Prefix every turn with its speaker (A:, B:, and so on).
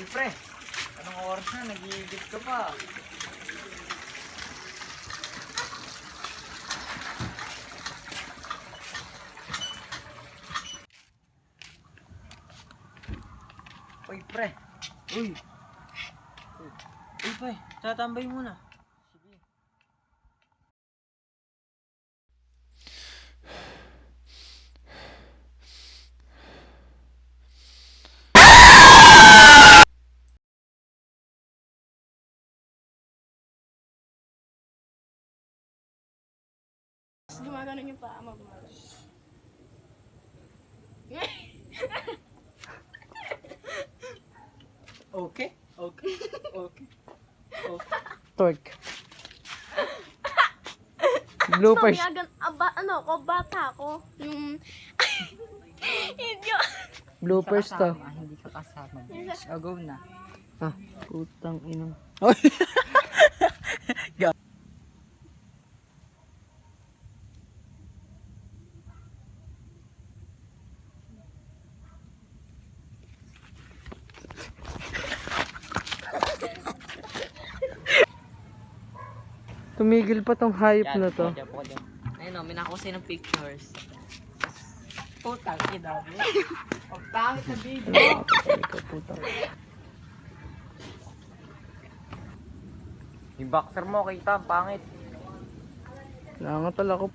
A: pre, anong oras na? Nagigit ka pa. Uy, pre. Uy. Uy, pre. Tatambay muna. Sige.
B: Gumagano yung paa mo.
A: Okay. Okay. Okay. Okay.
C: Torque. Bloopers.
B: Ano ko, bata ko. Yung... Hindi.
C: Bloopers to.
A: Hindi ka kasama. So, go na.
C: Ah, putang inang. Tumigil pa tong hype na to.
A: Ayun o, minakusay ng pictures. Putang ina mo. Ang pangit na video.
C: Ikaw putang.
A: Yung boxer mo, kita, ang pangit.
C: Nangatal ako.